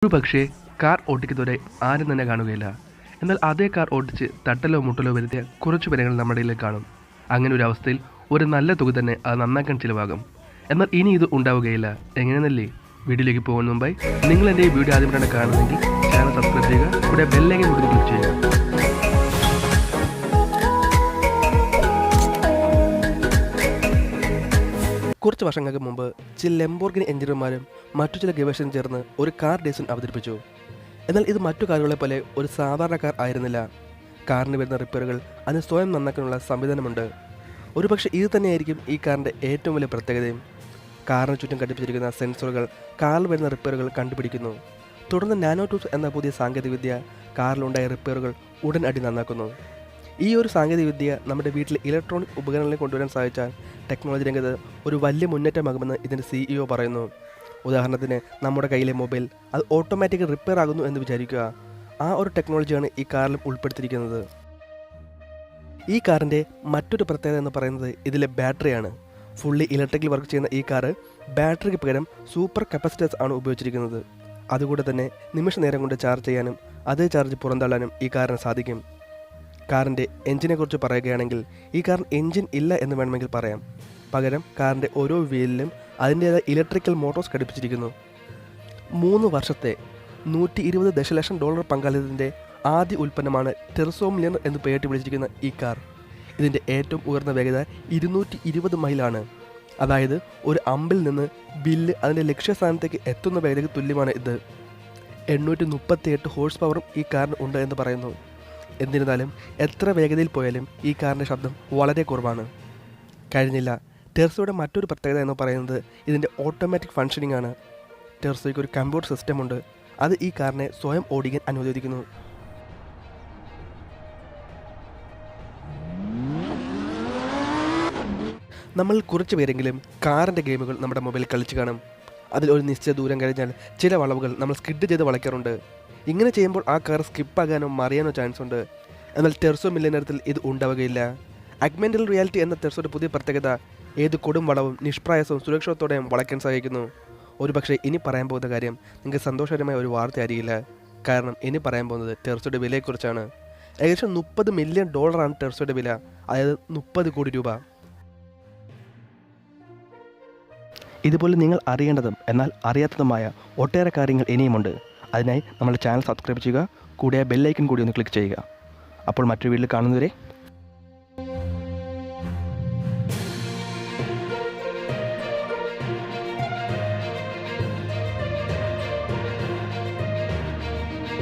ഒരു പക്ഷേ കാർ ഓടിക്കുന്നവരെ ആരും തന്നെ കാണുകയില്ല. എന്നാൽ അതേ കാർ ഓടിച്ച് തട്ടലോ മുട്ടലോ വരുത്തിയ കുറച്ചു പേരുകൾ നമ്മുടെ ഇടയിൽ കാണും. അങ്ങനെ ഒരു അവസ്ഥയിൽ ഒരു നല്ല തുക തന്നെ അത് നന്നാക്കാൻ ചിലവാകും. എന്നാൽ ഇനി ഇത് ഉണ്ടാവുകയില്ല. എങ്ങനെയെന്നല്ലേ? വീഡിയോയിലേക്ക് പോകുന്ന മുമ്പായി നിങ്ങൾ എൻ്റെ ഈ വീഡിയോ ആദ്യമായിട്ടാണ് കാണുന്നതെങ്കിൽ ചാനൽ സബ്സ്ക്രൈബ് ചെയ്യുക, കൂടെ ബെല്ലൈക്കൻ കൂടി ക്ലിക്ക് ചെയ്യുക. കുറച്ച് വർഷങ്ങൾക്ക് മുമ്പ് ചില ലംബോർഗിനി എഞ്ചിനീയർമാരും മറ്റു ചില ഗവേഷകരും ചേർന്ന് ഒരു കാർ ഡിസൈൻ അവതരിപ്പിച്ചു. എന്നാൽ ഇത് മറ്റു കാറുകളെ പോലെ ഒരു സാധാരണ കാർ ആയിരുന്നില്ല. കാറിന് വരുന്ന റിപ്പയറുകൾ അതിന് സ്വയം നന്നാക്കാനുള്ള സംവിധാനമുണ്ട്. ഒരുപക്ഷെ ഇത് തന്നെയായിരിക്കും ഈ കാറിൻ്റെ ഏറ്റവും വലിയ പ്രത്യേകതയും. കാറിന് ചുറ്റും ഘടിപ്പിച്ചിരിക്കുന്ന സെൻസറുകൾ കാറിൽ വരുന്ന റിപ്പയറുകൾ കണ്ടുപിടിക്കുന്നു. തുടർന്ന് നാനോ ട്യൂബ്സ് എന്ന പുതിയ സാങ്കേതികവിദ്യ കാറിലുണ്ടായ റിപ്പയറുകൾ ഉടൻ അടി നന്നാക്കുന്നു. ഈ ഒരു സാങ്കേതികവിദ്യ നമ്മുടെ വീട്ടിൽ ഇലക്ട്രോണിക് ഉപകരണങ്ങളെ കൊണ്ടുവരാൻ സാധിച്ചാൽ ടെക്നോളജി രംഗത്ത് ഒരു വലിയ മുന്നേറ്റമാകുമെന്ന് ഇതിൻ്റെ CEO പറയുന്നു. ഉദാഹരണത്തിന് നമ്മുടെ കയ്യിലെ മൊബൈൽ അത് ഓട്ടോമാറ്റിക് റിപ്പയർ ആകുന്നു എന്ന് വിചാരിക്കുക. ആ ഒരു ടെക്നോളജിയാണ് ഈ കാറിലും ഉൾപ്പെടുത്തിയിരിക്കുന്നത്. ഈ കാറിൻ്റെ മറ്റൊരു പ്രത്യേകത എന്ന് പറയുന്നത് ഇതിലെ ബാറ്ററിയാണ്. ഫുള്ളി ഇലക്ട്രിക്കൽ വർക്ക് ചെയ്യുന്ന ഈ കാറ് ബാറ്ററിക്ക് പകരം സൂപ്പർ കപ്പാസിറ്റേഴ്സ് ആണ് ഉപയോഗിച്ചിരിക്കുന്നത്. അതുകൂടെ തന്നെ നിമിഷ നേരം കൊണ്ട് ചാർജ് ചെയ്യാനും അതേ ചാർജ് പുറന്തള്ളാനും ഈ കാറിന് സാധിക്കും. കാറിൻ്റെ എഞ്ചിനെ കുറിച്ച് പറയുകയാണെങ്കിൽ ഈ കാറിന് എഞ്ചിൻ ഇല്ല എന്ന് വേണമെങ്കിൽ പറയാം. പകരം കാറിൻ്റെ ഓരോ വീലിലും അതിൻ്റേതായ ഇലക്ട്രിക്കൽ മോട്ടോർസ് ഘടിപ്പിച്ചിരിക്കുന്നു. 3 വർഷത്തെ $120 ദശലക്ഷം പങ്കാളിത്തത്തിൻ്റെ ആദ്യ ഉൽപ്പന്നമാണ് ടെർസോ മില്യനർ എന്ന് പേരിട്ട് വിളിച്ചിരിക്കുന്ന ഈ കാർ. ഇതിൻ്റെ ഏറ്റവും ഉയർന്ന വേഗത 220 മൈലാണ്. അതായത് ഒരു അമ്പിൽ നിന്ന് ബില്ല് അതിൻ്റെ ലക്ഷ്യസ്ഥാനത്തേക്ക് എത്തുന്ന വേഗതയ്ക്ക് തുല്യമാണ് ഇത്. 838 ഹോഴ്സ് പവറും ഈ കാറിന് ഉണ്ട് എന്ന് പറയുന്നു. എന്നിരുന്നാലും എത്ര വേഗതയിൽ പോയാലും ഈ കാറിൻ്റെ ശബ്ദം വളരെ കുറവാണ്. കഴിഞ്ഞില്ല. ടെർസോയുടെ മറ്റൊരു പ്രത്യേകത എന്ന് പറയുന്നത് ഇതിൻ്റെ ഓട്ടോമാറ്റിക് ഫങ്ഷനിങ് ആണ്. ടെർസോയ്ക്ക് ഒരു കമ്പ്യൂട്ടർ സിസ്റ്റമുണ്ട്. അത് ഈ കാറിനെ സ്വയം ഓടിക്കാൻ അനുവദിക്കുന്നു. നമ്മൾ കുറച്ച് പേരെങ്കിലും കാറിൻ്റെ ഗെയിമുകൾ നമ്മുടെ മൊബൈലിൽ കളിച്ച് കാണും. അതിൽ ഒരു നിശ്ചിത ദൂരം കഴിഞ്ഞാൽ ചില വളവുകൾ നമ്മൾ സ്കിഡ് ചെയ്ത് വളയ്ക്കാറുണ്ട്. ഇങ്ങനെ ചെയ്യുമ്പോൾ ആ കാർ സ്കിപ്പാകാനോ മറിയാനോ ചാൻസ് ഉണ്ട്. എന്നാൽ ടെർസോ മില്യനറിൽ ഇത് ഉണ്ടാവുകയില്ല. അഗ്മെന്റൽ റിയാലിറ്റി എന്ന ടെർസോയുടെ പുതിയ പ്രത്യേകത ഏത് കൊടും വളവും നിഷ്പ്രയാസവും സുരക്ഷിതത്തോടെയും വളയ്ക്കാൻ സഹായിക്കുന്നു. ഒരുപക്ഷെ ഇനി പറയാൻ പോകുന്ന കാര്യം നിങ്ങൾക്ക് സന്തോഷകരമായ ഒരു വാർത്തയായിരിക്കില്ല. കാരണം ഇനി പറയാൻ പോകുന്നത് ടെർസോയുടെ വിലയെക്കുറിച്ചാണ്. ഏകദേശം $30 മില്യൺ ടെർസോയുടെ വില, അതായത് 30 കോടി രൂപ. ഇതുപോലെ നിങ്ങൾ അറിയേണ്ടതും എന്നാൽ അറിയാത്തതുമായ ഒട്ടേറെ കാര്യങ്ങൾ ഇനിയുമുണ്ട്. അതിനായി നമ്മുടെ ചാനൽ സബ്സ്ക്രൈബ് ചെയ്യുക, കൂടെ ബെല്ലൈക്കൻ കൂടി ഒന്ന് ക്ലിക്ക് ചെയ്യുക. അപ്പോൾ മറ്റൊരു വീഡിയോയിൽ കാണുന്നവരെ